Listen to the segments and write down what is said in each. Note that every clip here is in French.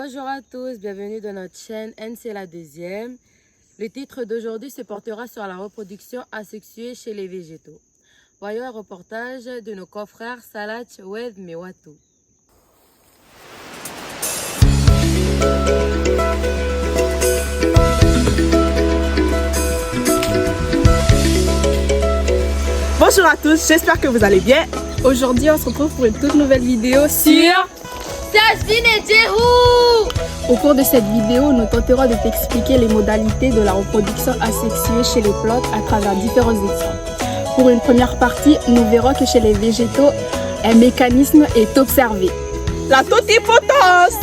Bonjour à tous, bienvenue dans notre chaîne NC la deuxième. Le titre d'aujourd'hui se portera sur la reproduction asexuée chez les végétaux. Voyons un reportage de nos confrères Salat Wed Mewatu. Bonjour à tous, j'espère que vous allez bien. Aujourd'hui, on se retrouve pour une toute nouvelle vidéo sur Au cours de cette vidéo, nous tenterons de t'expliquer les modalités de la reproduction asexuée chez les plantes à travers différents exemples. Pour une première partie, nous verrons que chez les végétaux, un mécanisme est observé. La totipotence.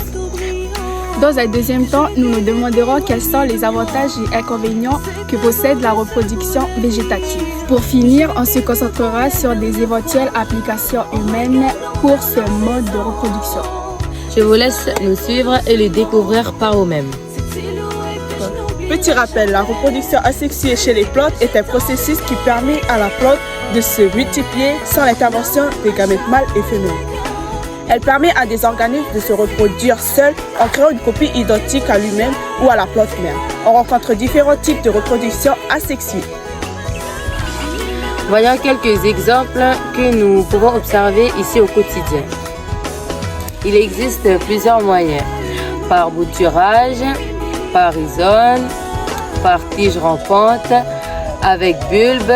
Dans un deuxième temps, nous nous demanderons quels sont les avantages et inconvénients que possède la reproduction végétative. Pour finir, on se concentrera sur des éventuelles applications humaines pour ce mode de reproduction. Je vous laisse nous suivre et le découvrir par vous-même. Petit rappel, la reproduction asexuée chez les plantes est un processus qui permet à la plante de se multiplier sans l'intervention des gamètes mâles et femelles. Elle permet à des organismes de se reproduire seuls en créant une copie identique à lui-même ou à la plante mère. On rencontre différents types de reproduction asexuée. Voyons quelques exemples que nous pouvons observer ici au quotidien. Il existe plusieurs moyens, par bouturage, par rhizome, par tige rampante, avec bulbe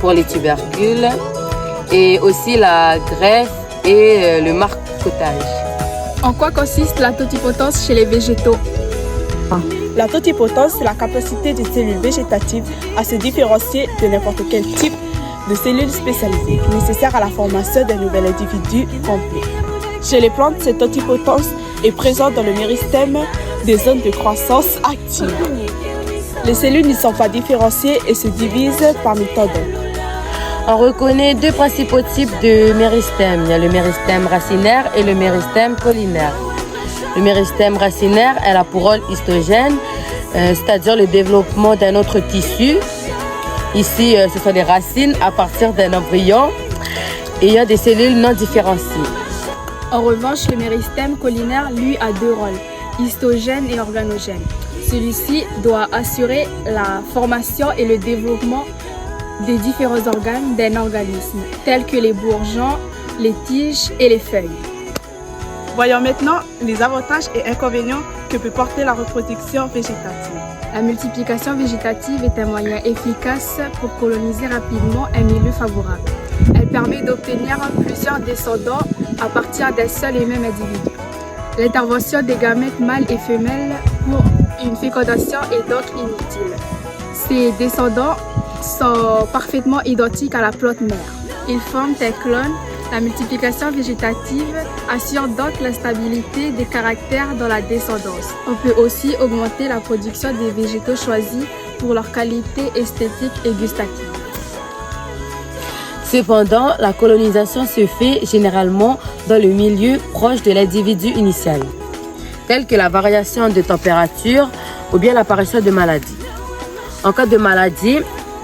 pour les tubercules et aussi la greffe et le marcotage. En quoi consiste la totipotence chez les végétaux? La totipotence, c'est la capacité des cellules végétatives à se différencier de n'importe quel type de cellules spécialisées nécessaires à la formation d'un nouvel individu complet. Chez les plantes, cette totipotence est présente dans le méristème des zones de croissance active. Les cellules ne sont pas différenciées et se divisent parmi tant d'autres. On reconnaît deux principaux types de méristèmes. Il y a le méristème racinaire et le méristème caulinaire. Le méristème racinaire a pour rôle histogène, c'est-à-dire le développement d'un autre tissu. Ici, ce sont des racines à partir d'un embryon et il y a des cellules non différenciées. En revanche, le méristème caulinaire, lui, a deux rôles, histogène et organogène. Celui-ci doit assurer la formation et le développement des différents organes d'un organisme, tels que les bourgeons, les tiges et les feuilles. Voyons maintenant les avantages et inconvénients que peut porter la reproduction végétative. La multiplication végétative est un moyen efficace pour coloniser rapidement un milieu favorable. Elle permet d'obtenir plusieurs descendants à partir d'un seul et même individu. L'intervention des gamètes mâles et femelles pour une fécondation est donc inutile. Ces descendants sont parfaitement identiques à la plante mère. Ils forment un clone. La multiplication végétative assure donc la stabilité des caractères dans la descendance. On peut aussi augmenter la production des végétaux choisis pour leur qualité esthétique et gustative. Cependant, la colonisation se fait généralement dans le milieu proche de l'individu initial, tel que la variation de température ou bien l'apparition de maladies. En cas de maladie,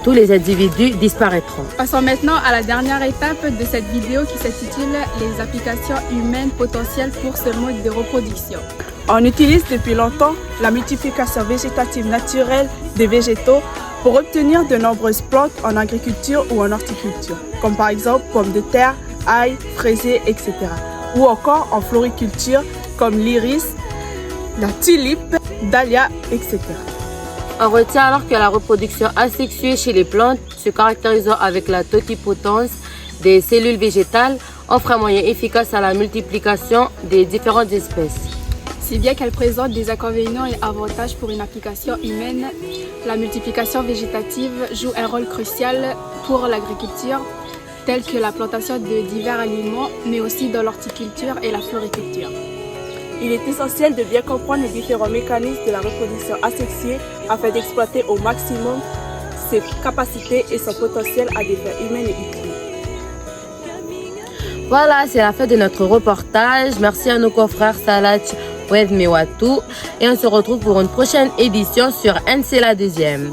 tous les individus disparaîtront. Passons maintenant à la dernière étape de cette vidéo qui s'intitule « Les applications humaines potentielles pour ce mode de reproduction ». On utilise depuis longtemps la multiplication végétative naturelle des végétaux pour obtenir de nombreuses plantes en agriculture ou en horticulture, comme par exemple pommes de terre, ail, fraisiers, etc. Ou encore en floriculture comme l'iris, la tulipe, dahlia, etc. On retient alors que la reproduction asexuée chez les plantes, se caractérisant avec la totipotence des cellules végétales, offre un moyen efficace à la multiplication des différentes espèces. Si bien qu'elle présente des inconvénients et avantages pour une application humaine, la multiplication végétative joue un rôle crucial pour l'agriculture, tel que la plantation de divers aliments, mais aussi dans l'horticulture et la floriculture. Il est essentiel de bien comprendre les différents mécanismes de la reproduction asexuée afin d'exploiter au maximum ses capacités et son potentiel à des fins humaines et utiles. Voilà, c'est la fin de notre reportage. Merci à nos confrères Salat Wed Mewatu et on se retrouve pour une prochaine édition sur NC la deuxième.